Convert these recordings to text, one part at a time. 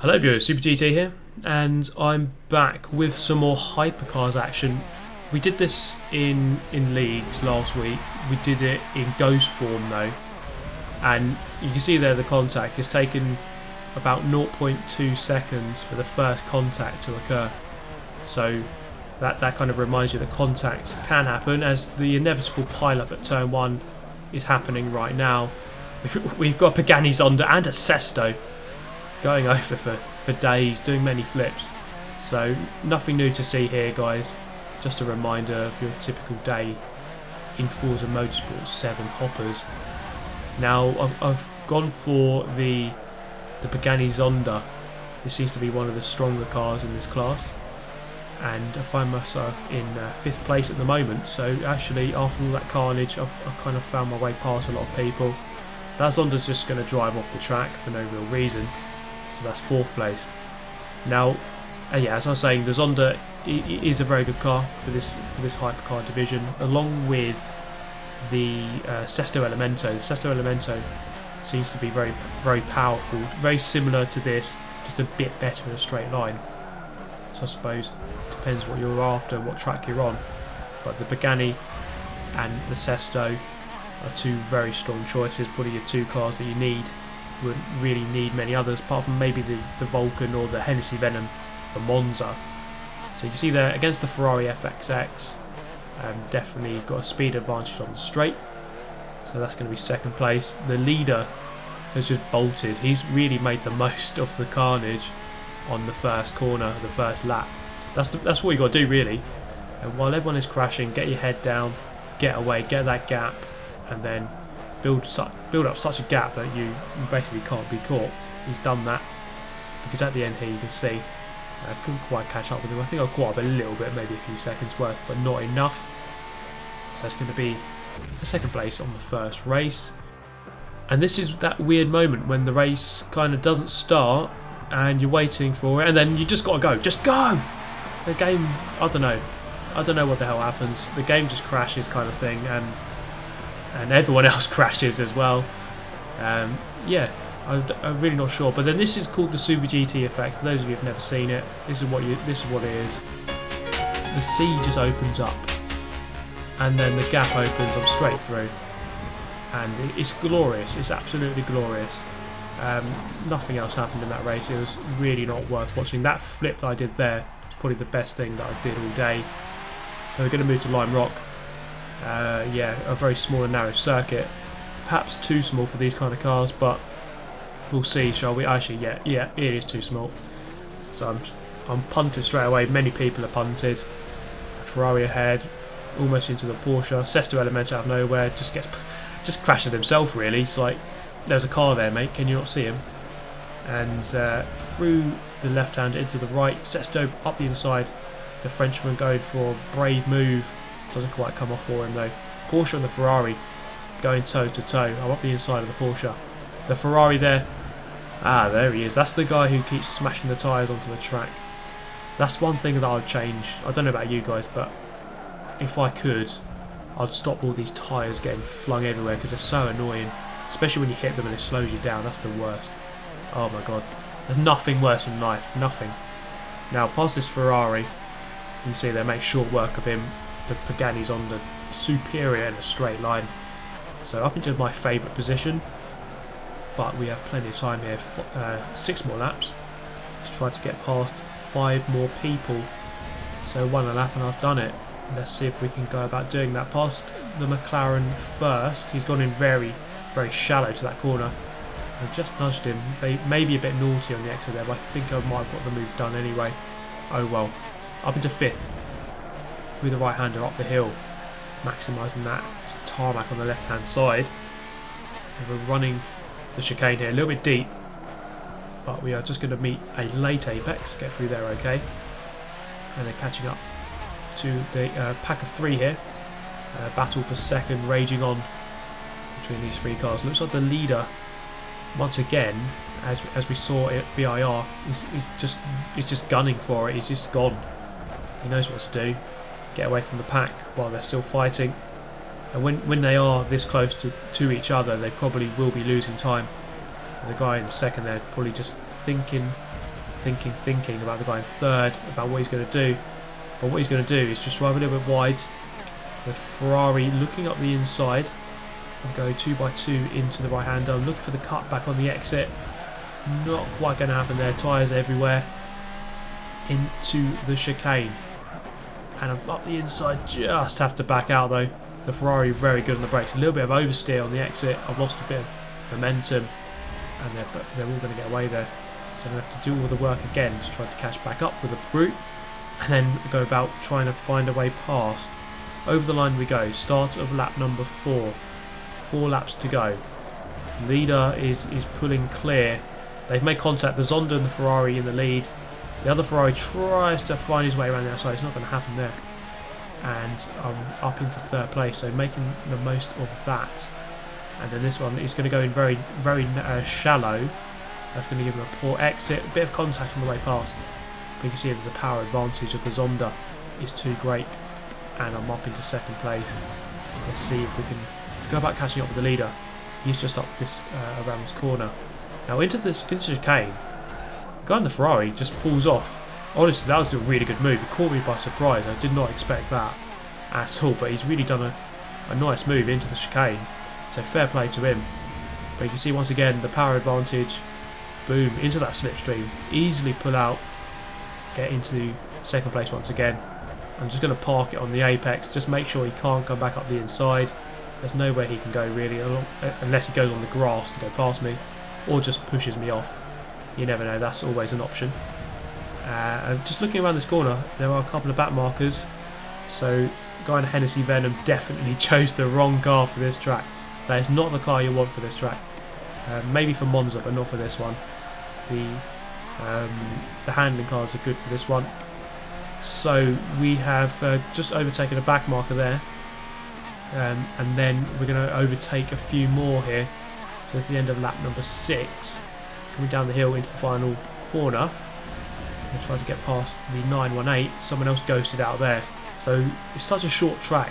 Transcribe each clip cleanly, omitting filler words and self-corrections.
Hello viewers, Super GT here, and I'm back with some more hypercars action. We did this in leagues last week. We did it in ghost form though, and you can see there the contact is taken about 0.2 seconds for the first contact to occur. So that kind of reminds you that contact can happen, as the inevitable pile-up at turn 1 is happening right now. We've got Pagani Zonda and a Sesto going over for days, doing many flips. So nothing new to see here, guys. Just a reminder of your typical day in Forza Motorsport 7 hoppers. Now I've gone for the Pagani Zonda. This seems to be one of the stronger cars in this class, and I find myself in 5th place at the moment. So actually, after all that carnage, I've kind of found my way past a lot of people. That Zonda's just going to drive off the track for no real reason. So that's 4th place. Now, yeah, as I was saying, the Zonda is a very good car for this hypercar division, along with the Sesto Elemento. The Sesto Elemento seems to be very, very powerful, very similar to this, just a bit better in a straight line. So I suppose it depends what you're after, what track you're on. But the Pagani and the Sesto are two very strong choices, probably your two cars that you need. Wouldn't really need many others apart from maybe the Vulcan or the Hennessy Venom for Monza. So you can see there against the Ferrari FXX, definitely got a speed advantage on the straight, so that's going to be 2nd place. The leader has just bolted. He's really made the most of the carnage on the first corner, the first lap. That's what you got to do really, and while everyone is crashing, get your head down, get away, get that gap, and then build up such a gap that you basically can't be caught. He's done that, because at the end here you can see I couldn't quite catch up with him. I think I caught up a little bit, maybe a few seconds worth, but not enough. So it's going to be a 2nd place on the first race. And this is that weird moment when the race kind of doesn't start and you're waiting for it, and then you just got to go. Just go! The game, I don't know what the hell happens. The game just crashes kind of thing, and everyone else crashes as well. Yeah, I'm really not sure. But then this is called the Super GT effect. For those of you who've never seen it, this is what it is. The sea just opens up, and then the gap opens up straight through, and it's glorious. It's absolutely glorious. Nothing else happened in that race. It was really not worth watching. That flip that I did there was probably the best thing that I did all day. So we're going to move to Lime Rock. Yeah, a very small and narrow circuit, perhaps too small for these kind of cars, but we'll see, shall we? Actually, yeah, it is too small. So I'm punted straight away. Many people are punted. Ferrari ahead, almost into the Porsche. Sesto Elemento out of nowhere just crashes himself really. It's like, there's a car there, mate. Can you not see him? And through the left hand into the right. Sesto up the inside. The Frenchman going for a brave move. Doesn't quite come off for him though. Porsche and the Ferrari going toe to toe. I'm up the inside of the Porsche. The Ferrari there. Ah, there he is. That's the guy who keeps smashing the tyres onto the track. That's one thing that I'd change. I don't know about you guys, but if I could, I'd stop all these tyres getting flung everywhere, because they're so annoying. Especially when you hit them and it slows you down. That's the worst. Oh my god. There's nothing worse in life. Nothing. Now, past this Ferrari, you can see they make short work of him. The Pagani's on the superior in a straight line. So up into my favourite position, but we have plenty of time here. 6 more laps to try to get past 5 more people. So 1 a lap and I've done it. Let's see if we can go about doing that. Past the McLaren first. He's gone in very, very shallow to that corner. I've just nudged him. They may be a bit naughty on the exit there, but I think I might have got the move done anyway. Oh well. Up into 5th. Through the right hander up the hill, maximising that tarmac on the left hand side. And we're running the chicane here, a little bit deep, but we are just going to meet a late apex, get through there okay, and then catching up to the pack of 3 here. Battle for 2nd raging on between these 3 cars. Looks like the leader once again, as we saw at VIR, he's just gunning for it. He's just gone. He knows what to do. Get away from the pack while they're still fighting, and when they are this close to each other, they probably will be losing time. And the guy in 2nd there probably just thinking thinking about the guy in third, about what he's going to do. But what he's going to do is just drive a little bit wide. The Ferrari looking up the inside and go 2x2 into the right-hander. Looking for the cut back on the exit. Not quite going to happen there. Tyres everywhere. Into the chicane. And I'm up the inside. Just have to back out though. The Ferrari very good on the brakes. A little bit of oversteer on the exit. I've lost a bit of momentum. And they're all going to get away there. So I'm going to have to do all the work again to try to catch back up with the brute. And then go about trying to find a way past. Over the line we go. Start of lap number 4. 4 laps to go. Leader is pulling clear. They've made contact. The Zonda and the Ferrari in the lead. The other Ferrari tries to find his way around the outside. It's not going to happen there. And I'm up into third place. So making the most of that. And then this one is going to go in very, very shallow. That's going to give him a poor exit. A bit of contact on the way past. But you can see that the power advantage of the Zonda is too great. And I'm up into second place. Let's see if we can go about catching up with the leader. He's just up this around this corner. Now into the chicane. The guy in the Ferrari just pulls off. Honestly, that was a really good move. It caught me by surprise. I did not expect that at all. But he's really done a nice move into the chicane. So fair play to him. But you can see once again the power advantage. Boom, into that slipstream. Easily pull out. Get into second place once again. I'm just going to park it on the apex. Just make sure he can't come back up the inside. There's nowhere he can go really, unless he goes on the grass to go past me. Or just pushes me off. You never know, that's always an option. Just looking around this corner, there are a couple of back markers. So, guy in Hennessy Venom definitely chose the wrong car for this track. That is not the car you want for this track. Maybe for Monza, but not for this one. The handling cars are good for this one. So we have just overtaken a back marker there. And then we're going to overtake a few more here. So it's the end of lap number 6. Coming down the hill into the final corner. We'll try to get past the 918. Someone else ghosted out there. So it's such a short track.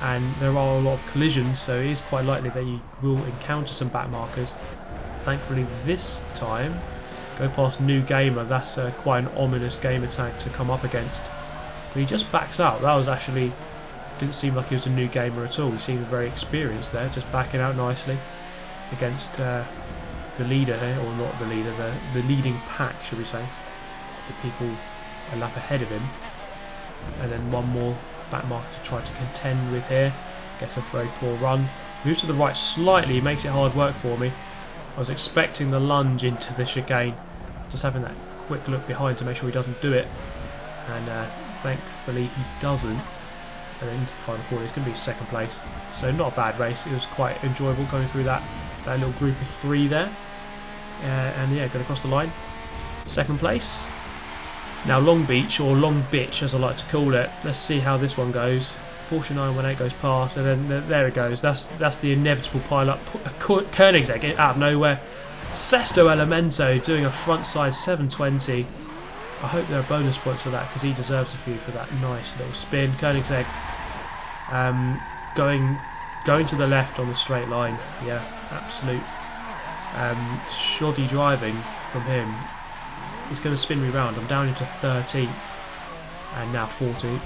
And there are a lot of collisions, so it is quite likely that you will encounter some back markers. Thankfully this time, go past New Gamer. That's quite an ominous gamer tag to come up against. But he just backs out. That was actually, didn't seem like he was a new gamer at all. He seemed very experienced there, just backing out nicely against the leader here, or not the leader, the leading pack, should we say. The people a lap ahead of him. And then one more back marker to try to contend with here. Gets a very poor run. Moves to the right slightly, makes it hard work for me. I was expecting the lunge into the chicane. Just having that quick look behind to make sure he doesn't do it. And thankfully he doesn't. And then into the final corner, it's going to be second place. So not a bad race. It was quite enjoyable going through that little group of 3 there. And yeah, going across the line. Second place. Now Long Beach, or Long Bitch as I like to call it. Let's see how this one goes. Porsche 918 goes past, and then there it goes. That's the inevitable pile-up. Koenigsegg out of nowhere. Sesto Elemento doing a frontside 720. I hope there are bonus points for that, because he deserves a few for that nice little spin. Koenigsegg going to the left on the straight line. Yeah, absolute shoddy driving from him. He's going to spin me round. I'm down into 13th and now 14th.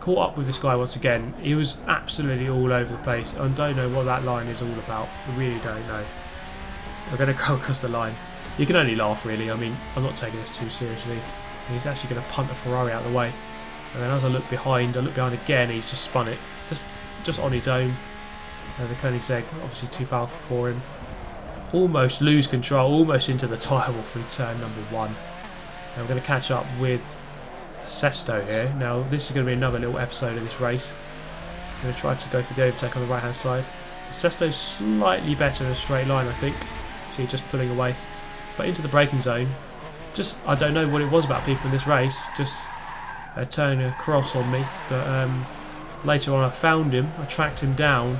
Caught up with this guy once again. He was absolutely all over the place. I don't know what that line is all about. I really don't know. We're going to go across the line. You can only laugh really. I mean, I'm not taking this too seriously. He's actually going to punt the Ferrari out of the way. And then as I look behind again, he's just spun it. Just on his own. The Koenigsegg, obviously too powerful for him. Almost lose control, almost into the tyre wall through turn number 1. Now we're going to catch up with Sesto here. Now this is going to be another little episode of this race. I'm going to try to go for the overtake on the right hand side. Sesto's slightly better in a straight line, I think. See, just pulling away. But into the braking zone. Just, I don't know what it was about people in this race. Just turning across on me. But later on I found him. I tracked him down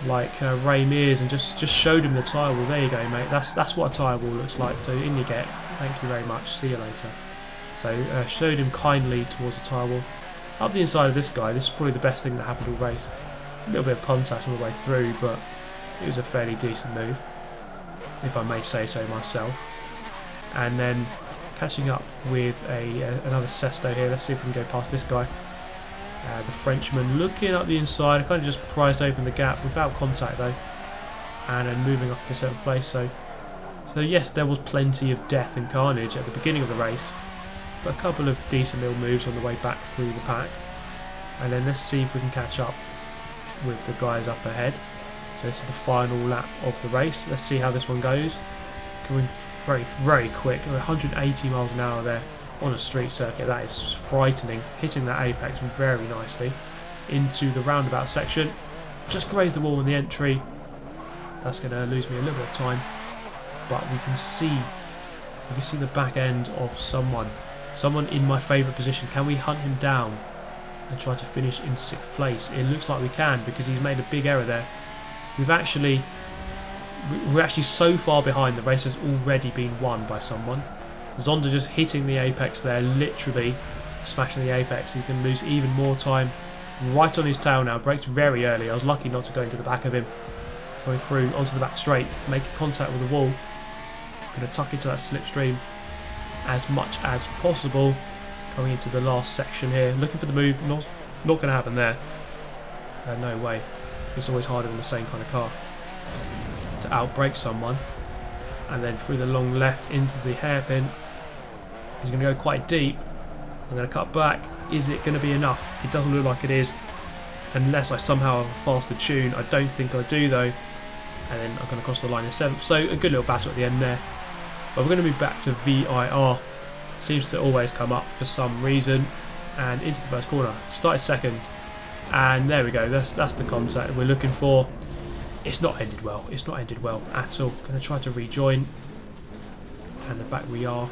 like Ray Mears and just showed him the tyre wall. There you go, mate. That's what a tyre wall looks like. So in you get. Thank you very much. See you later. So showed him kindly towards the tyre wall. Up the inside of this guy. This is probably the best thing that happened all race. A little bit of contact on the way through, but it was a fairly decent move, if I may say so myself. and then catching up with another Sesto here. Let's see if we can go past this guy. The Frenchman looking up the inside. I kind of just prized open the gap without contact though, and then moving up to 7th place. So yes, there was plenty of death and carnage at the beginning of the race, but a couple of decent little moves on the way back through the pack. And then let's see if we can catch up with the guys up ahead. So this is the final lap of the race. Let's see how this one goes. Going very, very quick. 180 miles an hour there on a street circuit. That is frightening. Hitting that apex very nicely into the roundabout section. Just grazed the wall on the entry. That's going to lose me a little bit of time. But we can see the back end of someone in my favourite position. Can we hunt him down and try to finish in 6th place? It looks like we can, because he's made a big error there. We're actually so far behind. The race has already been won by someone. Zonda just hitting the apex there, literally smashing the apex. He's going to lose even more time. Right on his tail now. Brakes very early. I was lucky not to go into the back of him. Going through onto the back straight, making contact with the wall. Going to tuck into that slipstream as much as possible. Going into the last section here, looking for the move. Not going to happen there. No way. It's always harder in the same kind of car to outbrake someone. And then through the long left into the hairpin. He's going to go quite deep. I'm going to cut back. Is it going to be enough? It doesn't look like it is, unless I somehow have a faster tune. I don't think I do though. And then I'm going to cross the line in 7th. So a good little battle at the end there. But we're going to move back to VIR. Seems to always come up for some reason. And into the first corner. Started 2nd. And there we go. That's the contact we're looking for. It's not ended well. It's not ended well at all. Going to try to rejoin. And the back we are.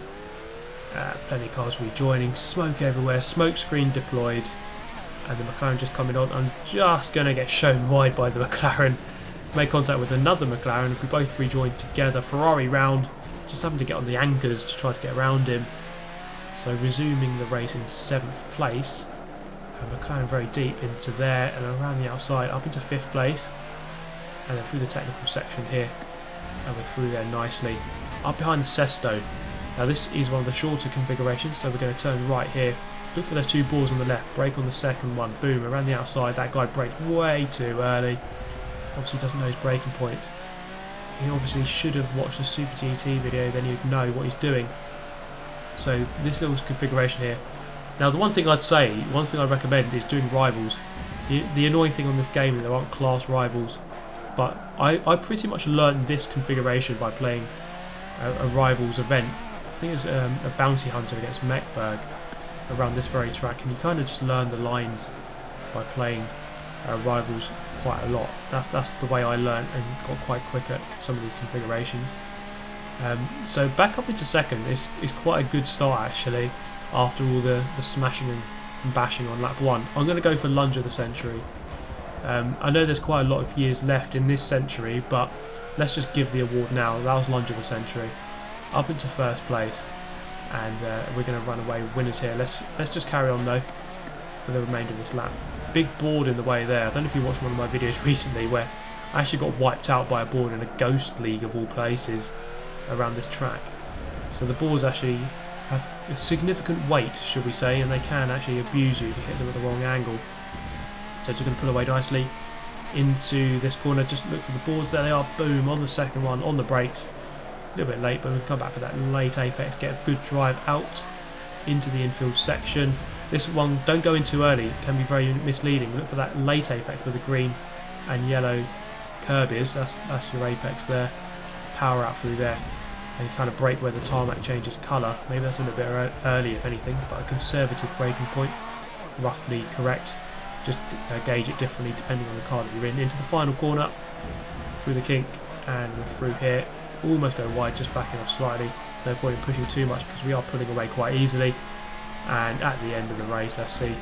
Plenty of cars rejoining. Smoke everywhere. Smoke screen deployed. And the McLaren just coming on. I'm just going to get shown wide by the McLaren. Make contact with another McLaren. We both rejoined together. Ferrari round. Just having to get on the anchors to try to get around him. So resuming the race in 7th place. McLaren very deep into there and around the outside up into 5th place. And then through the technical section here. And we're through there nicely. Up behind the Sesto. Now this is one of the shorter configurations, so we're going to turn right here. Look for those 2 balls on the left. Brake on the second one. Boom, around the outside. That guy braked way too early. Obviously doesn't know his braking points. He obviously should have watched the Super GT video, then he'd know what he's doing. So this little configuration here. Now the one thing I'd recommend is doing rivals. The annoying thing on this game is there aren't class rivals. But I pretty much learned this configuration by playing a rivals event. I think it was a bounty hunter against Meckberg around this very track, and you kind of just learn the lines by playing rivals quite a lot. That's the way I learned and got quite quick at some of these configurations. So back up into 2nd is quite a good start actually, after all the smashing and bashing on lap 1. I'm going to go for Lunge of the Century. I know there's quite a lot of years left in this century, but let's just give the award now. That was Lunge of the Century. Up into 1st place, and we're going to run away with winners here. Let's just carry on though for the remainder of this lap. Big board in the way there. I don't know if you watched one of my videos recently where I actually got wiped out by a board in a ghost league of all places around this track. So the boards actually have a significant weight, should we say, and they can actually abuse you if you hit them at the wrong angle. So it's going to pull away nicely into this corner. Just look for the boards. There they are. Boom, on the second one, on the brakes. A little bit late, but we'll come back for that late apex. Get a good drive out into the infield section. This one, don't go in too early. It can be very misleading. Look for that late apex with the green and yellow curb is. That's your apex there. Power out through there. And you kind of brake where the tarmac changes colour. Maybe that's a little bit early, if anything, but a conservative braking point. Roughly correct. Just gauge it differently depending on the car that you're in. Into the final corner. Through the kink. And we're through here. Almost go wide, just backing off slightly. No point in pushing too much because we are pulling away quite easily. And at the end of the race, let's see.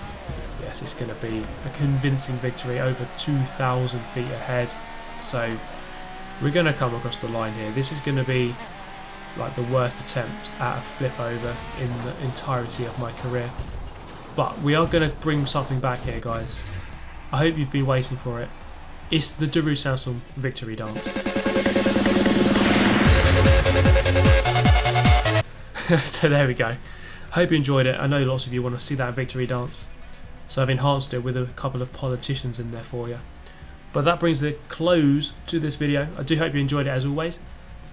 Yes, it's going to be a convincing victory, over 2,000 feet ahead. So we're going to come across the line here. This is going to be like the worst attempt at a flip over in the entirety of my career. But we are going to bring something back here, guys. I hope you've been waiting for it. It's the Daru Samson victory dance. So there we go. Hope you enjoyed it. I know lots of you want to see that victory dance, so I've enhanced it with a couple of politicians in there for you. But that brings the close to this video. I do hope you enjoyed it as always.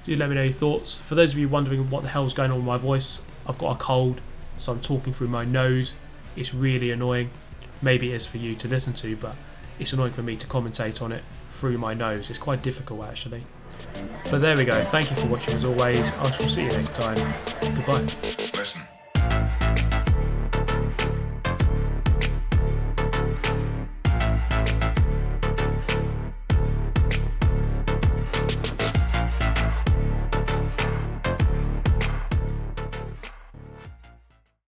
Do let me know your thoughts. For those of you wondering what the hell's going on with my voice, I've got a cold, so I'm talking through my nose. It's really annoying. Maybe it is for you to listen to, but it's annoying for me to commentate on it through my nose. It's quite difficult actually. But there we go. Thank you for watching as always. I shall see you next time. Goodbye. Listen.